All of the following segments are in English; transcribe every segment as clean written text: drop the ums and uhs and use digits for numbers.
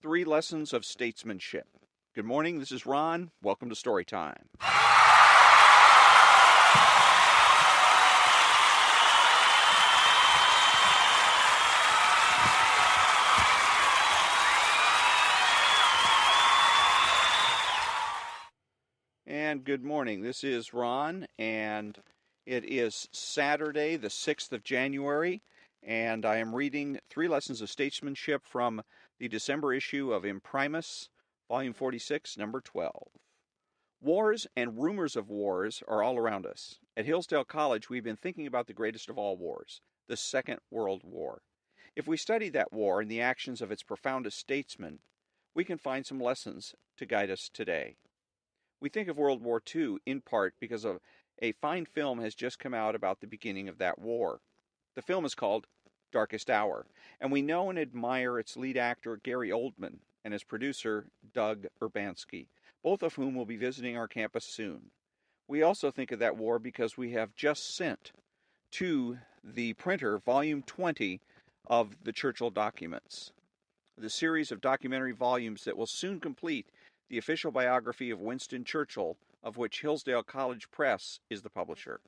3 Lessons of Statesmanship. Good morning, this is Ron. Welcome to Storytime. And good morning, this is Ron, and it is Saturday, the 6th of January, and I am reading 3 Lessons of Statesmanship from the December issue of Imprimis, Volume 46, Number 12. Wars and rumors of wars are all around us. At Hillsdale College, we've been thinking about the greatest of all wars, the Second World War. If we study that war and the actions of its profoundest statesmen, we can find some lessons to guide us today. We think of World War II in part because of a fine film has just come out about the beginning of that war. The film is called Darkest Hour, and we know and admire its lead actor Gary Oldman and his producer Doug Urbanski, both of whom will be visiting our campus soon. We also think of that war because we have just sent to the printer Volume 20 of the Churchill Documents, the series of documentary volumes that will soon complete the official biography of Winston Churchill, of which Hillsdale College Press is the publisher.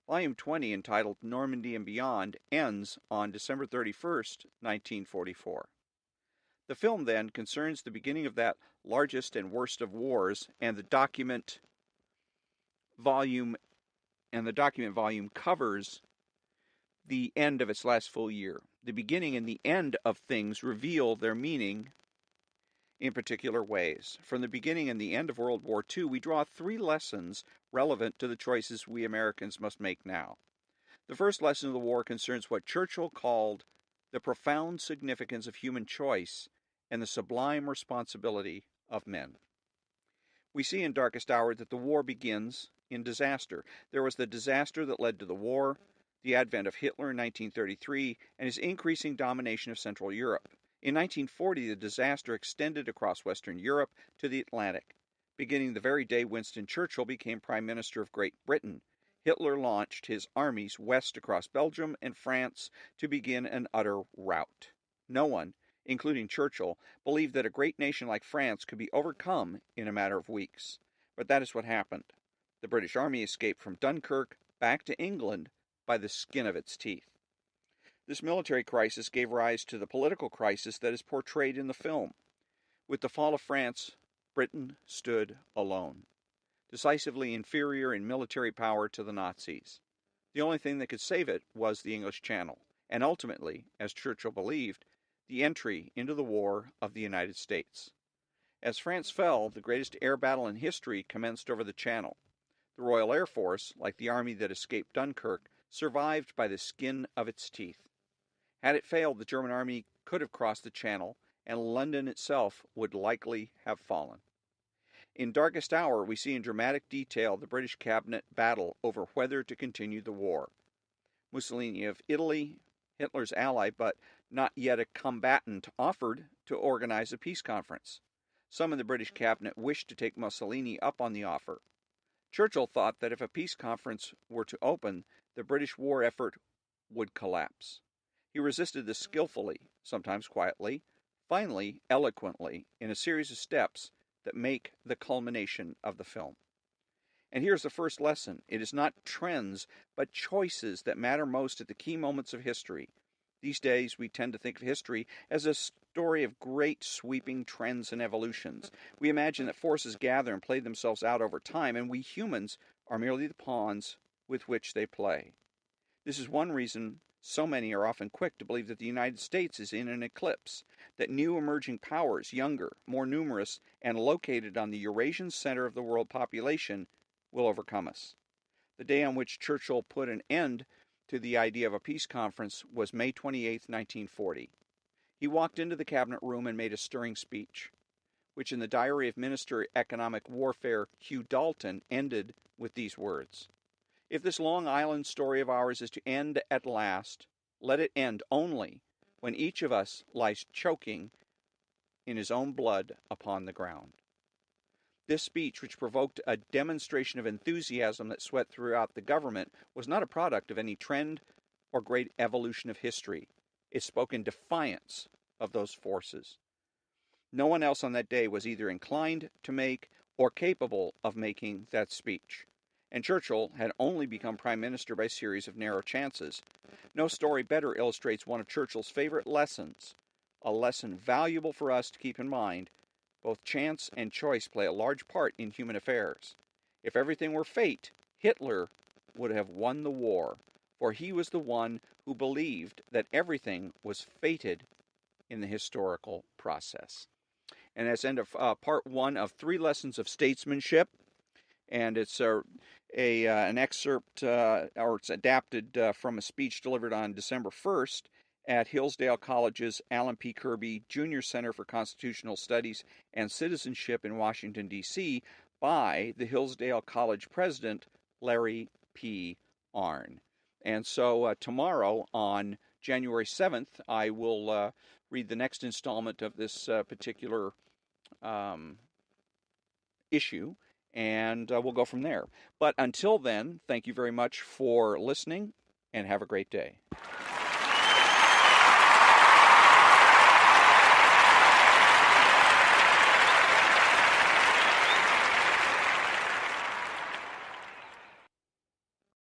Volume 20, entitled Normandy and Beyond, ends on December 31st, 1944. The film, then, concerns the beginning of that largest and worst of wars, and the document volume covers the end of its last full year. The beginning and the end of things reveal their meaning in particular ways. From the beginning and the end of World War II, we draw 3 lessons relevant to the choices we Americans must make now. The first lesson of the war concerns what Churchill called the profound significance of human choice and the sublime responsibility of men. We see in Darkest Hour that the war begins in disaster. There was the disaster that led to the war, the advent of Hitler in 1933, and his increasing domination of Central Europe. In 1940, the disaster extended across Western Europe to the Atlantic. Beginning the very day Winston Churchill became Prime Minister of Great Britain, Hitler launched his armies west across Belgium and France to begin an utter rout. No one, including Churchill, believed that a great nation like France could be overcome in a matter of weeks. But that is what happened. The British Army escaped from Dunkirk back to England by the skin of its teeth. This military crisis gave rise to the political crisis that is portrayed in the film. With the fall of France, Britain stood alone, decisively inferior in military power to the Nazis. The only thing that could save it was the English Channel, and ultimately, as Churchill believed, the entry into the war of the United States. As France fell, the greatest air battle in history commenced over the Channel. The Royal Air Force, like the army that escaped Dunkirk, survived by the skin of its teeth. Had it failed, the German army could have crossed the Channel, and London itself would likely have fallen. In Darkest Hour, we see in dramatic detail the British cabinet battle over whether to continue the war. Mussolini of Italy, Hitler's ally but not yet a combatant, offered to organize a peace conference. Some in the British cabinet wished to take Mussolini up on the offer. Churchill thought that if a peace conference were to open, the British war effort would collapse. He resisted this skillfully, sometimes quietly, finally eloquently, in a series of steps that make the culmination of the film. And here's the first lesson. It is not trends, but choices that matter most at the key moments of history. These days, we tend to think of history as a story of great sweeping trends and evolutions. We imagine that forces gather and play themselves out over time, and we humans are merely the pawns with which they play. This is one reason so many are often quick to believe that the United States is in an eclipse, that new emerging powers, younger, more numerous, and located on the Eurasian center of the world population, will overcome us. The day on which Churchill put an end to the idea of a peace conference was May 28, 1940. He walked into the cabinet room and made a stirring speech, which in the diary of Minister Economic Warfare Hugh Dalton ended with these words: "If this Long Island story of ours is to end at last, let it end only when each of us lies choking in his own blood upon the ground." This speech, which provoked a demonstration of enthusiasm that swept throughout the government, was not a product of any trend or great evolution of history. It spoke in defiance of those forces. No one else on that day was either inclined to make or capable of making that speech. And Churchill had only become prime minister by a series of narrow chances. No story better illustrates one of Churchill's favorite lessons, a lesson valuable for us to keep in mind. Both chance and choice play a large part in human affairs. If everything were fate, Hitler would have won the war, for he was the one who believed that everything was fated in the historical process. And that's end of part one of 3 lessons of statesmanship. And it's an excerpt, or it's adapted from a speech delivered on December 1st at Hillsdale College's Alan P. Kirby Jr. Center for Constitutional Studies and Citizenship in Washington, D.C., by the Hillsdale College president, Larry P. Arnn. And so tomorrow, on January 7th, I will read the next installment of this particular issue, and we'll go from there. But until then, thank you very much for listening, and have a great day.